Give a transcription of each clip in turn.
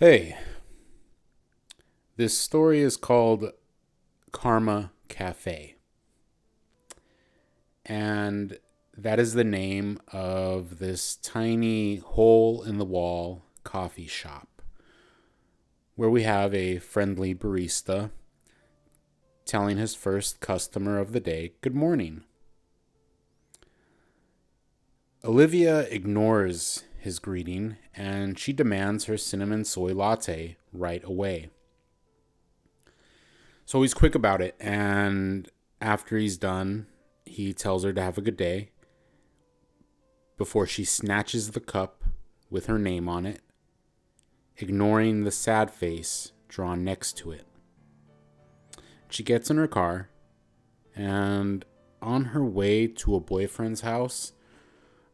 Hey, this story is called Karma Cafe, and that is the name of this tiny hole in the wall coffee shop where we have a friendly barista telling his first customer of the day good morning. Olivia ignores his greeting and she demands her cinnamon soy latte right away. So he's quick about it, and after he's done, he tells her to have a good day before she snatches the cup with her name on it, ignoring the sad face drawn next to it. She gets in her car, and on her way to a boyfriend's house,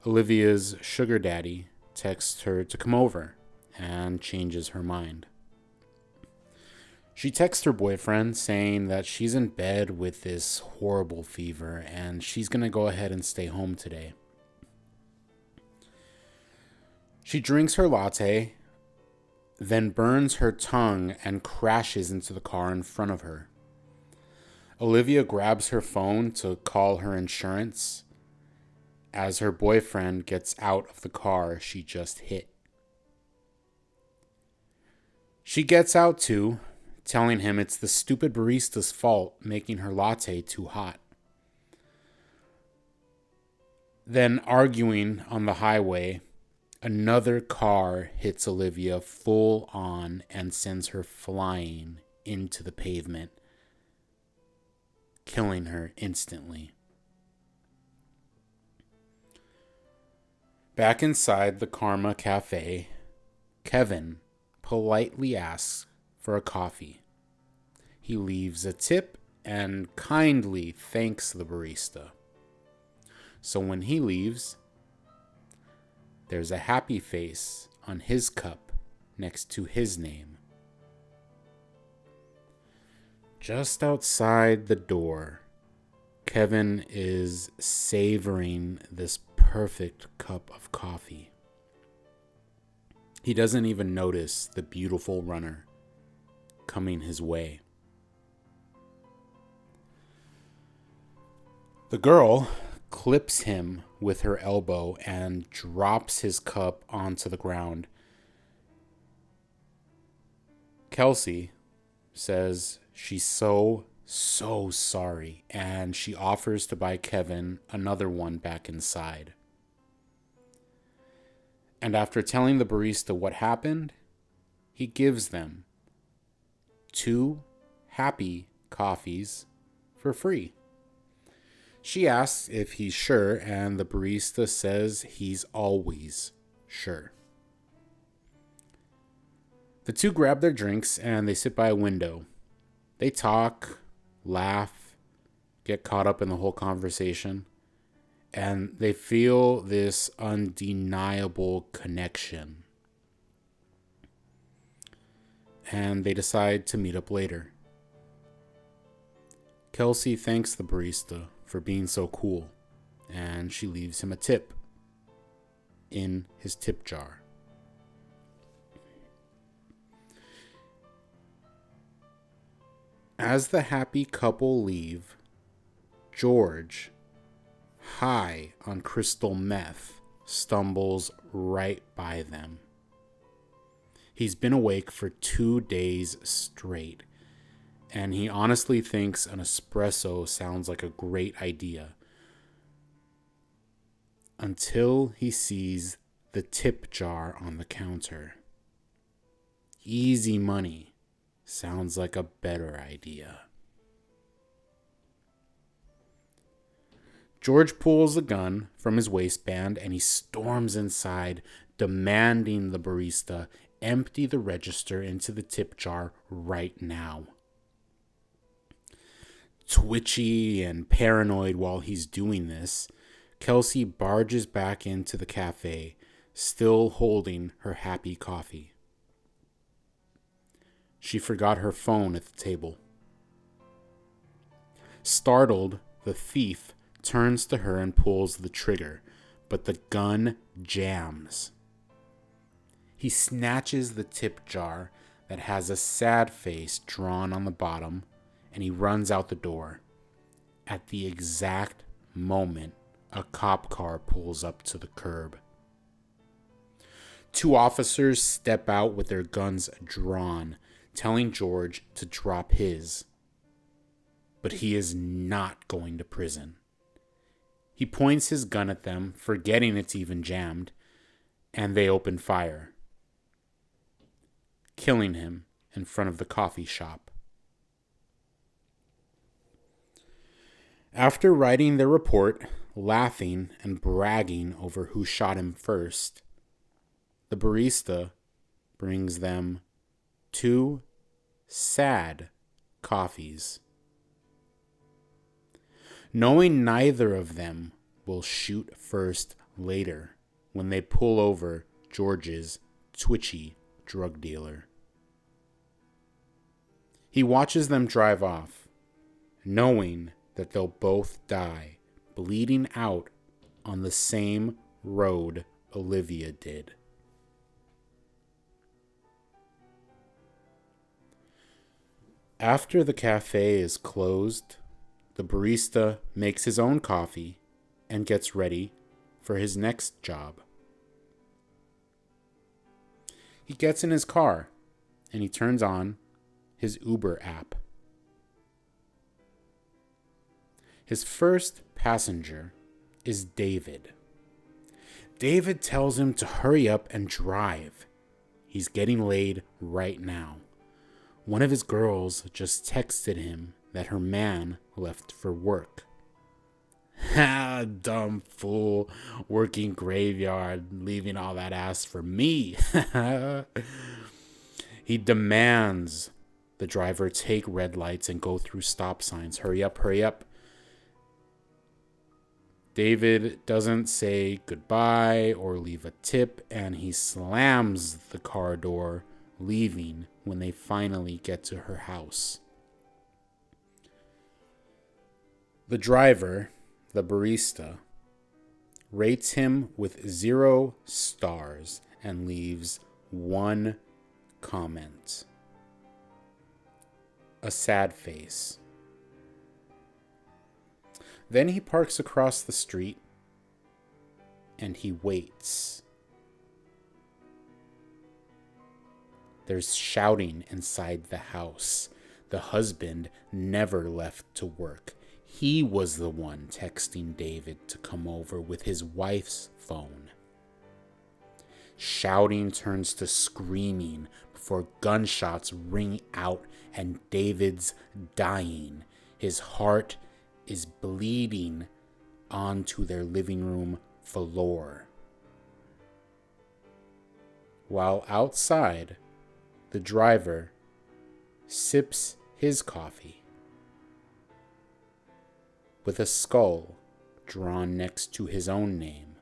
Olivia's sugar daddy texts her to come over and changes her mind. She texts her boyfriend saying that she's in bed with this horrible fever and she's going to go ahead and stay home today. She drinks her latte, then burns her tongue and crashes into the car in front of her. Olivia grabs her phone to call her insurance as her boyfriend gets out of the car she just hit. She gets out too, telling him it's the stupid barista's fault making her latte too hot. Then, arguing on the highway, another car hits Olivia full on and sends her flying into the pavement, killing her instantly. Back inside the Karma Cafe, Kevin politely asks for a coffee. He leaves a tip and kindly thanks the barista. So when he leaves, there's a happy face on his cup next to his name. Just outside the door, Kevin is savoring this perfect cup of coffee. He doesn't even notice the beautiful runner coming his way. The girl clips him with her elbow and drops his cup onto the ground. Kelsey says she's so sorry, and she offers to buy Kevin another one back inside. And after telling the barista what happened, he gives them 2 happy coffees for free. She asks if he's sure, and the barista says he's always sure. The two grab their drinks and they sit by a window. They talk, laugh, get caught up in the whole conversation, and they feel this undeniable connection. And they decide to meet up later. Kelsey thanks the barista for being so cool, and she leaves him a tip in his tip jar. As the happy couple leave, George, high on crystal meth, stumbles right by them. He's been awake for 2 days straight, and he honestly thinks an espresso sounds like a great idea. Until he sees the tip jar on the counter. Easy money sounds like a better idea. George pulls a gun from his waistband and he storms inside, demanding the barista empty the register into the tip jar right now. Twitchy and paranoid while he's doing this, Kelsey barges back into the cafe, still holding her happy coffee. She forgot her phone at the table. Startled, the thief turns to her and pulls the trigger, but the gun jams. He snatches the tip jar that has a sad face drawn on the bottom, and he runs out the door. At the exact moment, a cop car pulls up to the curb. Two officers step out with their guns drawn, telling George to drop his. But he is not going to prison. He points his gun at them, forgetting it's even jammed, and they open fire, killing him in front of the coffee shop. After writing their report, laughing and bragging over who shot him first, the barista brings them 2 sad coffees. Knowing neither of them will shoot first later when they pull over George's twitchy drug dealer. He watches them drive off, knowing that they'll both die bleeding out on the same road Olivia did. After the cafe is closed, the barista makes his own coffee and gets ready for his next job. He gets in his car and he turns on his Uber app. His first passenger is David. David tells him to hurry up and drive. He's getting laid right now. One of his girls just texted him that her man left for work. Ha, dumb fool, working graveyard, leaving all that ass for me. He demands the driver take red lights and go through stop signs. Hurry up, hurry up. David doesn't say goodbye or leave a tip, and he slams the car door, leaving when they finally get to her house. The driver, the barista, rates him with 0 stars and leaves 1 comment. A sad face. Then he parks across the street and he waits. There's shouting inside the house. The husband never left to work. He was the one texting David to come over with his wife's phone. Shouting turns to screaming before gunshots ring out and David's dying. His heart is bleeding onto their living room floor. While outside, the driver sips his coffee with a skull drawn next to his own name.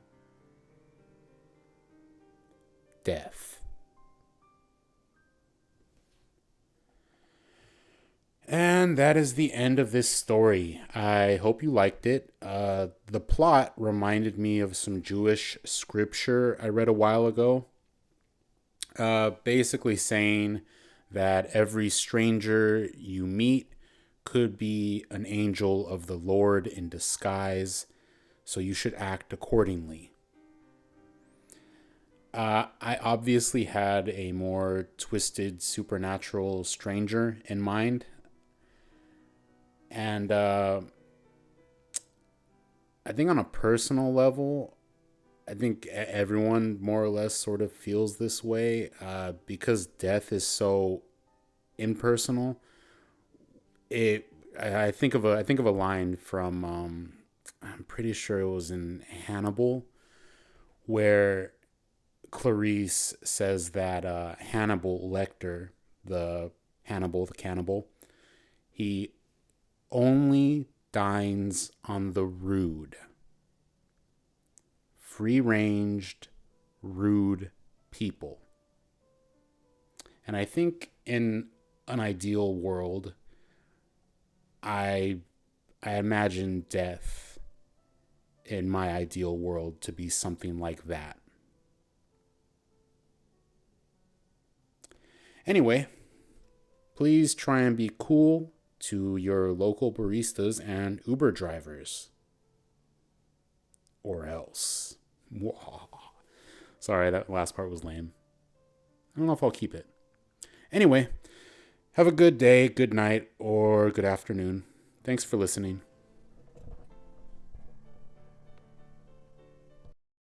Death. And that is the end of this story. I hope you liked it. The plot reminded me of some Jewish scripture I read a while ago. Basically saying that every stranger you meet could be an angel of the Lord in disguise, so you should act accordingly. I obviously had a more twisted supernatural stranger in mind. And I think on a personal level, I think everyone more or less sort of feels this way because death is so impersonal. I think of a line from I'm pretty sure it was in Hannibal, where Clarice says that Hannibal Lecter, the cannibal, he only dines on the rude. Free-ranged, rude people. And I think in an ideal world, I imagine death in my ideal world to be something like that. Anyway, please try and be cool to your local baristas and Uber drivers. Or else. Sorry, that last part was lame. I don't know if I'll keep it. Anyway, have a good day, good night, or good afternoon. Thanks for listening.